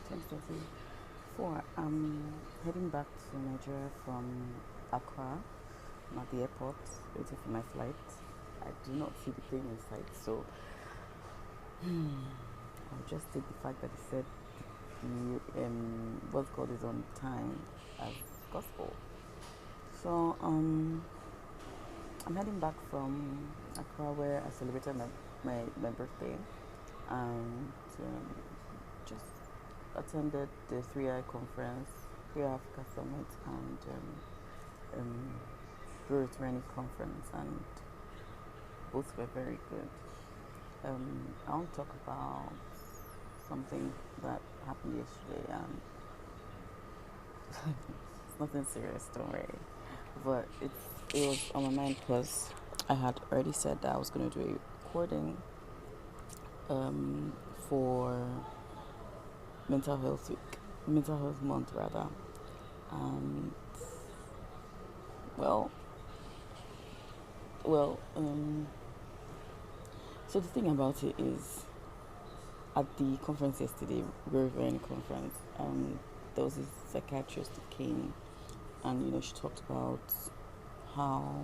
2024. I'm heading back to Nigeria from Accra. I'm at the airport waiting for my flight. I do not see the plane in sight, so I'll just take the fact that he said the what's called is on time as gospel. So I'm heading back from Accra where I celebrated my birthday and just attended the 3i conference, 3i Africa Summit, and Bureau Training Conference, and both were very good. I want to talk about something that happened yesterday, and it's nothing serious, don't worry. But it was on my mind because I had already said that I was going to do a recording for mental health week, mental health month rather, and well, so the thing about it is, at the conference yesterday, Riverine conference, there was this psychiatrist that came, and she talked about how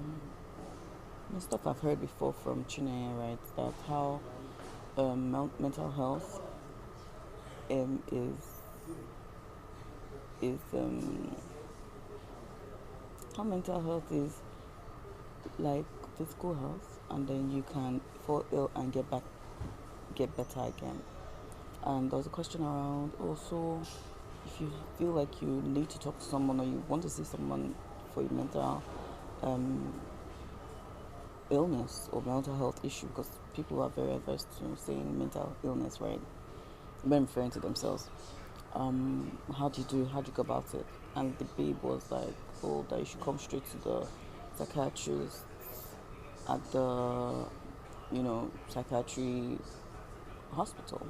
stuff I've heard before from Chineye, right? That how mental health is how mental health is like physical health, and then you can fall ill and get better again. And there was a question around also, if you feel like you need to talk to someone or you want to see someone for your mental illness or mental health issue, because people are very averse to saying mental illness, right? When referring to themselves. How do you go about it? And the babe was like, oh, that you should come straight to the psychiatrist at the psychiatry hospital.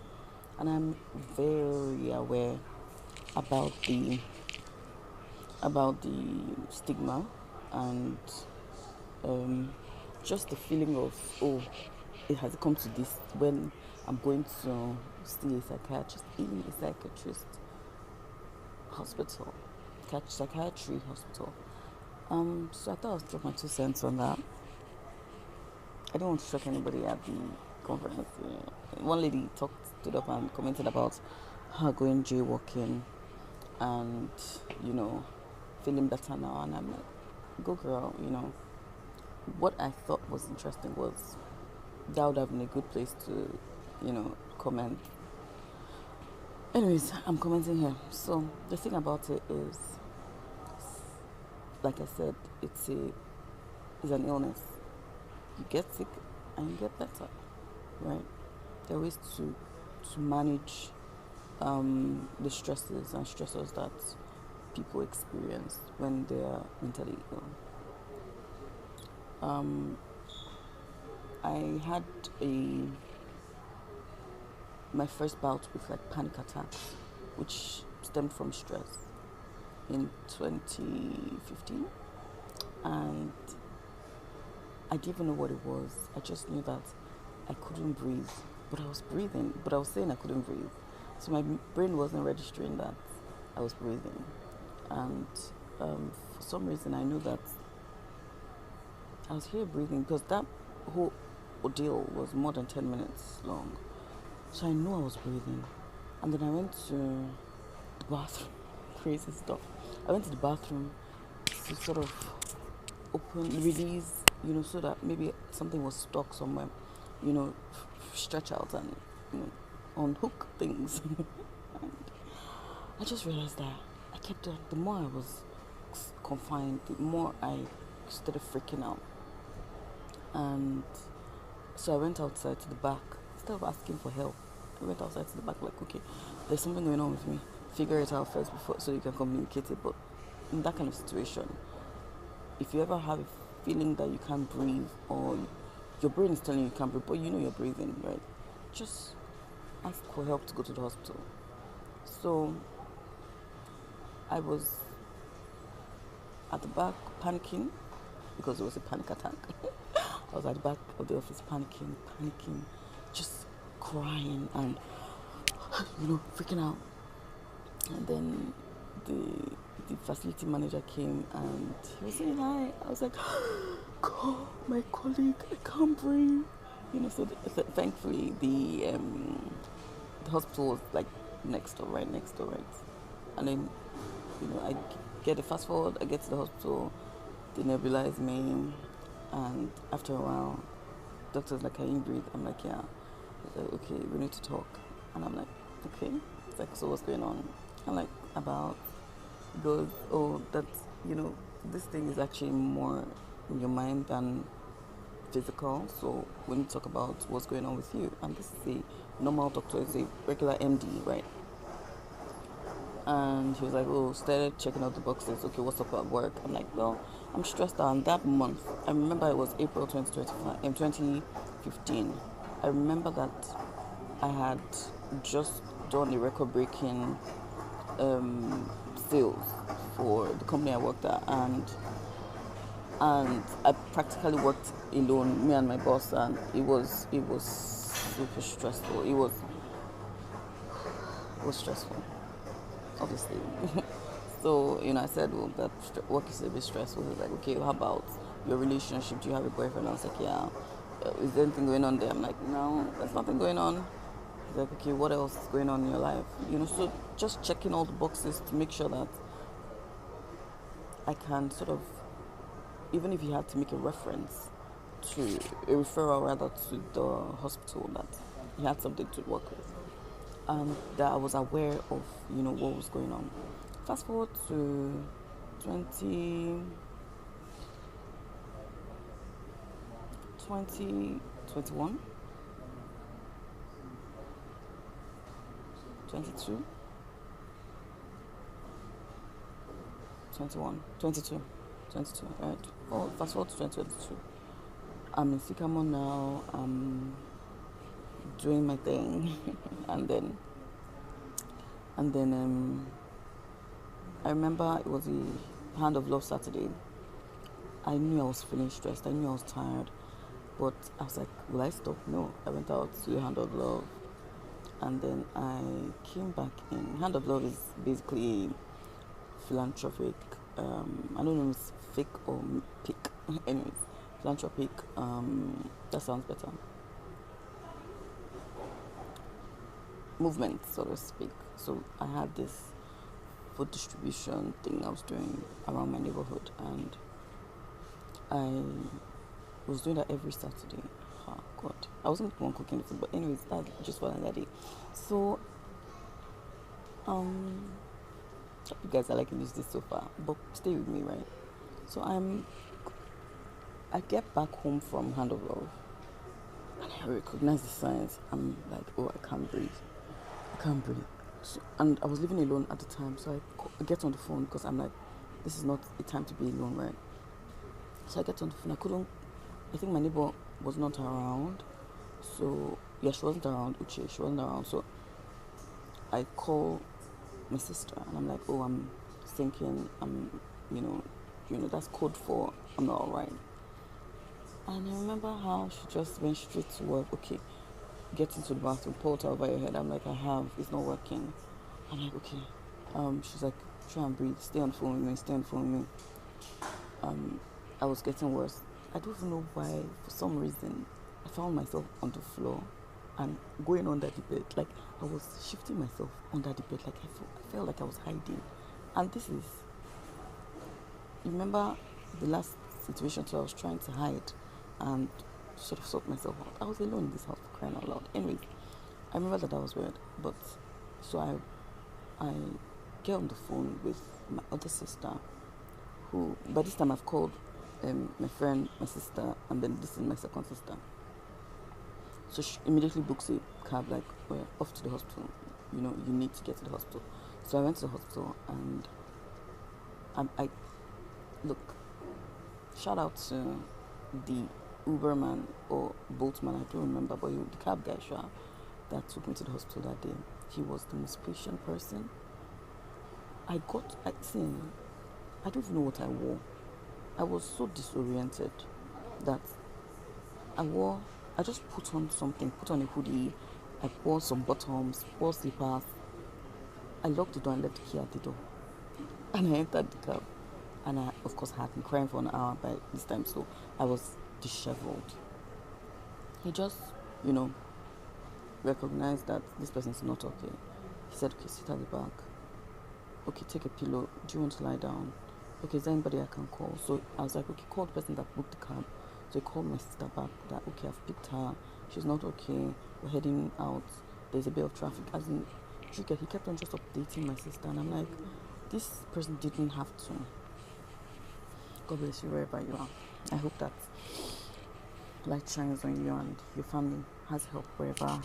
And I'm very aware about the stigma and just the feeling of, oh, it has come to this when I'm going to see a psychiatrist in a psychiatrist hospital, psychiatry hospital. So I thought I was dropping my 2 cents on that. I didn't want to shock anybody at the conference. One lady stood up and commented about her going jaywalking and feeling better now, and I'm like, go girl. What I thought was interesting was that would have been a good place to comment. Anyways, I'm commenting here. So the thing about it is, like I said, it's an illness. You get sick and you get better, right? There are ways to manage the stresses and stressors that people experience when they are mentally ill. I had my first bout with panic attacks, which stemmed from stress in 2015, and I didn't even know what it was. I just knew that I couldn't breathe, but I was breathing, but I was saying I couldn't breathe. So my brain wasn't registering that I was breathing. And for some reason, I knew that I was here breathing, because that whole ordeal was more than 10 minutes long. So I knew I was breathing. And then I went to the bathroom. Crazy stuff. I went to the bathroom to sort of release, so that maybe something was stuck somewhere, stretch out and, unhook things. And I just realized that I kept doing, the more I was confined, the more I started freaking out. And so I went outside to the back. Instead of asking for help, I went outside to the back like, okay, there's something going on with me. Figure it out first before, so you can communicate it. But in that kind of situation, if you ever have a feeling that you can't breathe, or your brain is telling you can't breathe, but you're breathing, right? Just ask for help to go to the hospital. So I was at the back panicking because it was a panic attack. I was at the back of the office panicking, just crying and freaking out. And then the facility manager came and he was saying hi. I was like, God, my colleague, I can't breathe. So thankfully the hospital was like right next door, right? And then, I get a fast forward, I get to the hospital, they nebulize me, and after a while, doctor's like, can you breathe? I'm like, yeah. He's like, okay, we need to talk. And I'm like, okay. It's like, so what's going on? I'm like, about, he goes, oh, that's, this thing is actually more in your mind than physical, so we need to talk about what's going on with you. And this is a normal doctor, it's a regular MD, right? And he was like, oh, started checking out the boxes. Okay, what's up at work? I'm like, well, I'm stressed out. And that month, I remember it was April 2015. I remember that I had just done a record-breaking sales for the company I worked at, and I practically worked alone, me and my boss, and it was super stressful. It was stressful, obviously. So, I said, well, that work is a bit stressful. He was like, okay, how about your relationship? Do you have a boyfriend? I was like, yeah. Is there anything going on there? I'm like, no, there's nothing going on. He's like, okay, what else is going on in your life? So just checking all the boxes to make sure that I can sort of, even if he had to make a reference to a referral rather to the hospital, that he had something to work with, and that I was aware of, what was going on. Fast forward to 2021, 22, 21, 22, 22, right? Oh, fast forward to 2022. I'm in Sycamore now. I'm doing my thing, and then I remember it was a Hand of Love Saturday. I knew I was feeling stressed. I knew I was tired, but I was like, will I stop? No. I went out to Hand of Love, and then I came back in. Hand of Love is basically philanthropic. I don't know if it's fake or pick. Anyways, philanthropic. That sounds better. Movement, so to speak. So I had this food distribution thing I was doing around my neighborhood, and I was doing that every Saturday. Oh God, I wasn't the one cooking the food, but anyways, that just for another day. So, hope you guys are liking this so far, but stay with me, right? So I get back home from Hand of Love, and I recognize the signs. I'm like, oh, I can't breathe. So, and I was living alone at the time, so I get on the phone because I'm like, this is not a time to be alone, right? So I get on the phone. I think my neighbor was not around. So, yeah, she wasn't around, Uche, she wasn't around. So I call my sister and I'm like, oh, I'm thinking, that's code for I'm not alright. And I remember how she just went straight to work. Okay, get into the bathroom, pour it over your head. I'm like, I have, it's not working. I'm like, okay. She's like, try and breathe, stay on the phone with me. I was getting worse. I don't even know why, for some reason, I found myself on the floor and going under the bed. Like, I was shifting myself under the bed. Like, I felt like I was hiding. And this is, you remember the last situation, so I was trying to hide and sort of sort myself out. I was alone in this house, crying out loud. Anyway, I remember that was weird. But, so I get on the phone with my other sister, who, by this time I've called my friend, my sister, and then this is my second sister. So she immediately books a cab, like, we're off to the hospital. You need to get to the hospital. So I went to the hospital, and I look, shout out to the Uberman or Boltman, I don't remember, but the cab guy, that took me to the hospital that day. He was the most patient person. I don't even know what I wore. I was so disoriented that I just put on a hoodie, I wore some bottoms, wore slippers, I locked the door and left the key at the door. And I entered the cab. And I, of course, had been crying for an hour by this time, so I was disheveled. He just, you know, recognized that this person's not okay. He said, okay, sit at the back. Okay, take a pillow. Do you want to lie down? Okay, is there anybody I can call? So I was like, okay, call the person that booked the cab. So he called my sister back that, okay, I've picked her. She's not okay. We're heading out. There's a bit of traffic. As in, he kept on just updating my sister. And I'm like, this person didn't have to. God bless you wherever you are. I hope that light shines on you and your family has help wherever,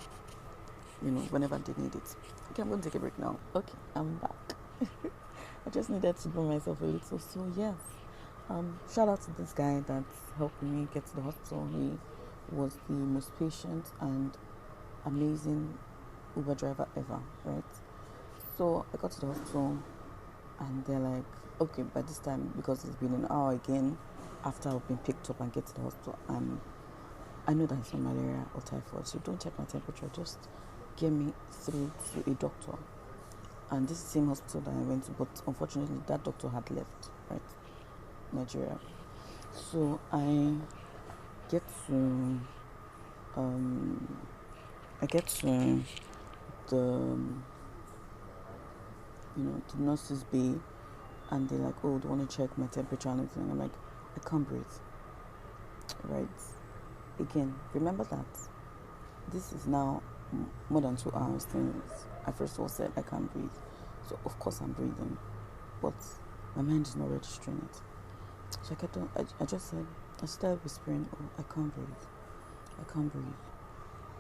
whenever they need it. Okay, I'm going to take a break now. Okay, I'm back. I just needed to blow myself a little. So yes, shout out to this guy that helped me get to the hospital. He was the most patient and amazing Uber driver ever, right? So I got to the hospital and they're like, okay, by this time, because it's been an hour again after I've been picked up and get to the hospital, I know that it's not malaria or typhoid, so don't check my temperature, just get me through to a doctor. And this is the same hospital that I went to, but unfortunately that doctor had left, right? Nigeria. So I get to the the nurse's bay, and they're like, oh, do you want to check my temperature and everything? I'm like, I can't breathe, right? Again, remember that this is now more than 2 hours since I first of all said I can't breathe. So of course I'm breathing, but my mind is not registering it. So I kept on, I started whispering, oh, I can't breathe.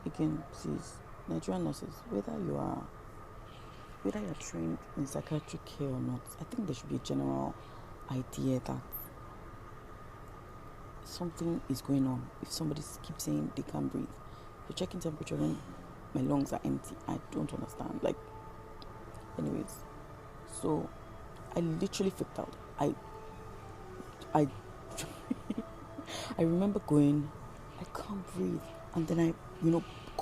Again, please, Nigerian nurses, whether you're trained in psychiatric care or not, I think there should be a general idea that something is going on. If somebody keeps saying they can't breathe, you're checking temperature when my lungs are empty. I don't understand. Anyways, so I literally freaked out. I I remember going, I can't breathe, and then I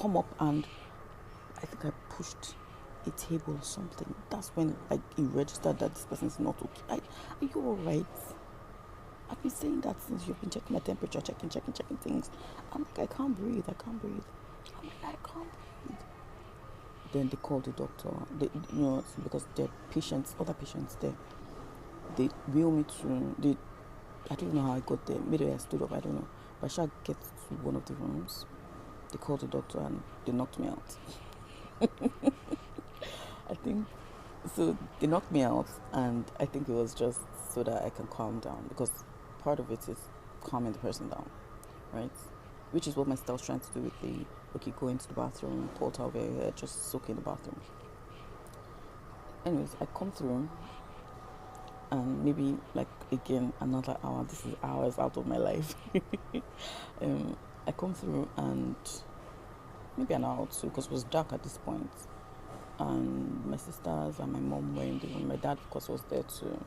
come up and I think I pushed a table or something. That's when it registered that this person is not okay. Are you alright? I've been saying that since you've been checking my temperature, checking things. I'm like, I can't breathe. I'm like, I can't breathe. Then they called the doctor. Because there are other patients there. They wheel me to, I don't know how I got there. Maybe I stood up, I don't know. But I shall get to one of the rooms. They called the doctor and they knocked me out. I think, so they knocked me out, and I think it was just so that I can calm down, because part of it is calming the person down, right? Which is what my sister was trying to do with go into the bathroom, pull towel over your head, just soak in the bathroom. Anyways, I come through, and maybe again another hour. This is hours out of my life. I come through, and maybe an hour or two, because it was dark at this point. And my sisters and my mom were in the room. My dad, of course, was there too.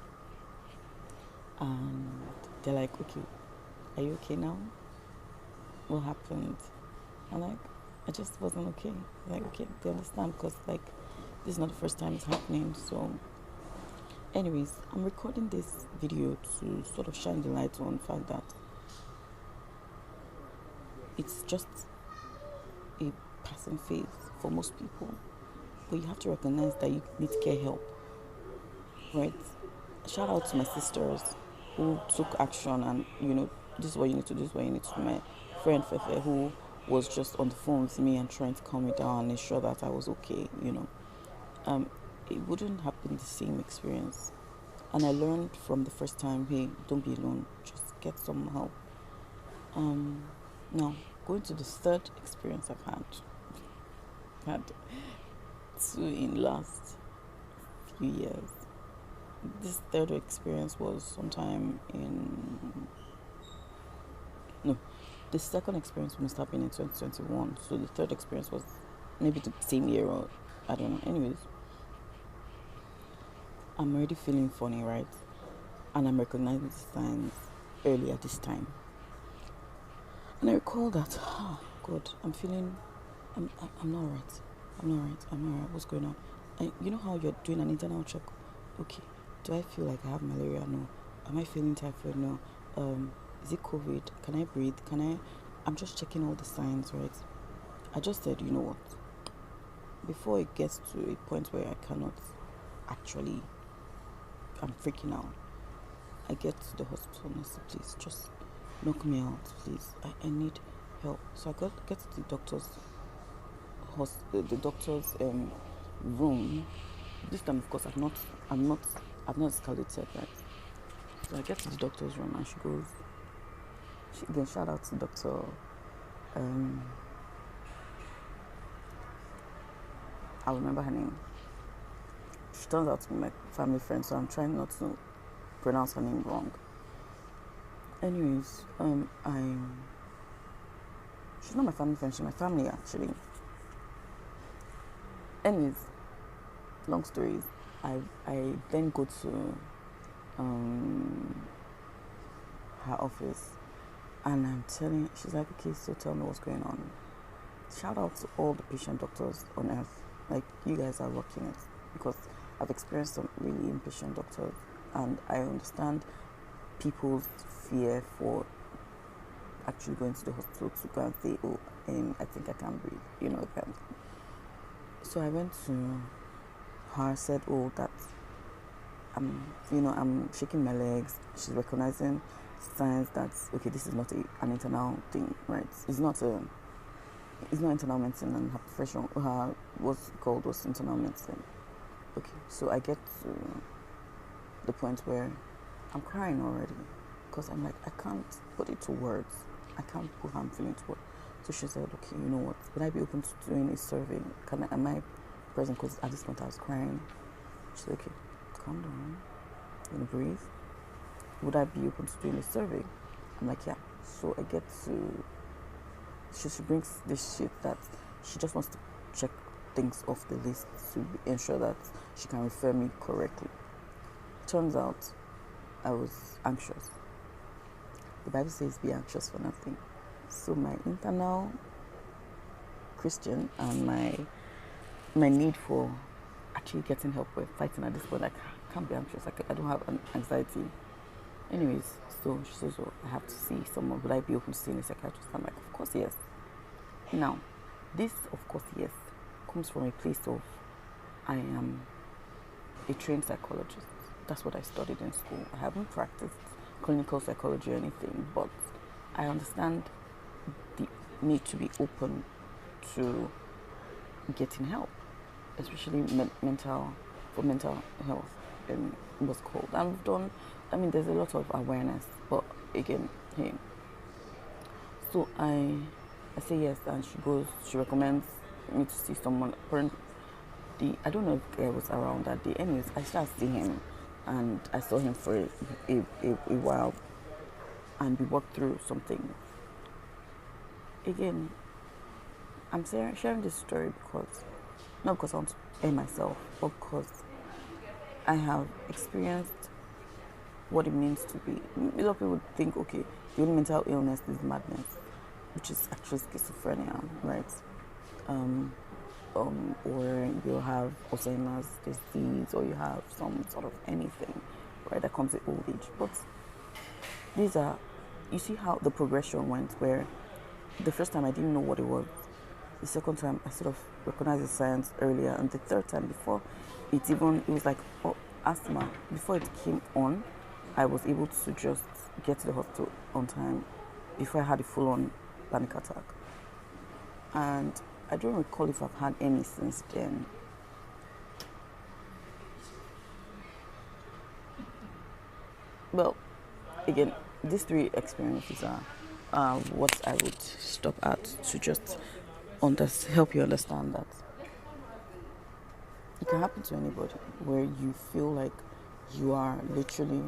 And they're like, okay, are you okay now? What happened? I'm like, I just wasn't okay. Like, okay, they understand, because this is not the first time it's happening. So anyways, I'm recording this video to sort of shine the light on the fact that it's just a passing phase for most people. But you have to recognize that you need to get help, right? Shout out to my sisters who took action, and this is what you need to do, this is what you need to do. My friend Fefe, who was just on the phone with me and trying to calm me down and ensure that I was okay. It wouldn't happen the same experience, and I learned from the first time, hey, don't be alone, just get some help. Now going to the third experience I've had two in last few years. This third experience was sometime the second experience must have been in 2021. So the third experience was maybe the same year, or I don't know. Anyways, I'm already feeling funny, right? And I'm recognizing the signs early at this time. And I recall that, God, I'm not right. What's going on? And you know how you're doing an internal check? Okay, do I feel like I have malaria? No. Am I feeling typhoid? No. Is it COVID? Can I breathe? I'm just checking all the signs, right? I just said, you know what? Before it gets to a point where I cannot actually, I'm freaking out. I get to the hospital and I said, please, just knock me out, please. I need help. So I get to the doctor's room. This time, of course, I've not escalated, right? So I get to the doctor's room and again, shout out to Dr. I'll remember her name. She turns out to be my family friend, so I'm trying not to pronounce her name wrong. Anyways, she's not my family friend, she's my family actually. Anyways, long stories. I then go to her office and I'm telling, she's like, okay, so tell me what's going on. Shout out to all the patient doctors on earth. Like, you guys are rocking it, because I've experienced some really impatient doctors and I understand people's fear for actually going to the hospital to go and say, oh, I think I can't breathe, kind of thing. So I went to her, said, oh, that I'm shaking my legs. She's recognizing signs that, okay, this is not an internal thing, right? It's not internal medicine, and her profession, what's called was internal medicine. Okay, so I get to the point where I'm crying already, because I'm like, I can't put it to words. I can't put how I'm feeling to words. So she said, okay, you know what? Would I be open to doing a survey? Am I present? Because at this point I was crying. She said, okay, calm down. Breathe. Would I be open to doing a survey? I'm like, yeah. So I get to. She brings this shit that she just wants to check things off the list to ensure that she can refer me correctly. Turns out I was anxious. The Bible says be anxious for nothing. So my internal Christian and my need for actually getting help with fighting at this point, I can't be anxious. I don't have an anxiety. Anyways, so she says, oh, I have to see someone. Would I be open to seeing a psychiatrist? I'm like, of course, yes. Now, this, of course, yes, comes from a place of I am a trained psychologist. That's what I studied in school. I haven't practiced clinical psychology or anything, but I understand the need to be open to getting help, especially mental health, and what's called. There's a lot of awareness, but again, hey. So I say yes, and she recommends me to see someone. I don't know if I was around that day. Anyways, I started seeing him, and I saw him for a while, and we worked through something. Again, I'm sharing this story not because I want to air myself, but because I have experienced what it means to be. A lot of people think, okay, the only mental illness is madness, which is actually schizophrenia, right? Or you'll have Alzheimer's disease, or you have some sort of anything, right, that comes with old age. But you see how the progression went, where the first time I didn't know what it was. The second time I sort of recognized the signs earlier, and the third time, before it was like asthma. Before it came on, I was able to just get to the hospital on time before I had a full-on panic attack. And I don't recall if I've had any since then. Well, again, these three experiences are what I would stop at to just help you understand that it can happen to anybody, where you feel like you are literally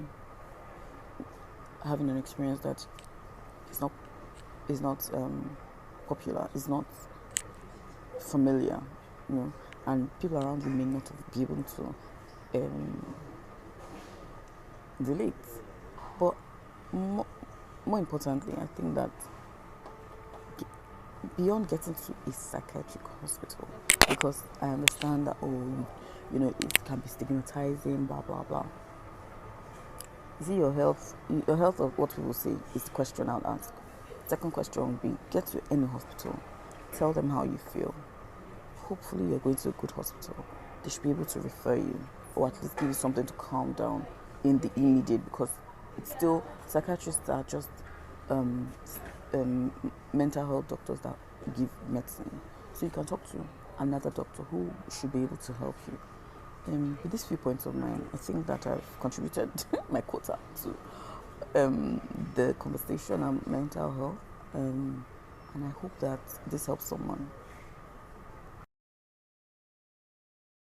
having an experience that is not popular, is not familiar, and people around you may not be able to relate. But more importantly, I think that beyond getting to a psychiatric hospital, because I understand that, it can be stigmatizing, blah blah blah. You see, your health of what people say is the question I'll ask. Second question would be, get to any hospital, tell them how you feel. Hopefully you're going to a good hospital. They should be able to refer you, or at least give you something to calm down in the immediate, because it's still, psychiatrists are just mental health doctors that give medicine. So you can talk to another doctor who should be able to help you. With these few points of mine, I think that I've contributed my quota to the conversation on mental health, and I hope that this helps someone.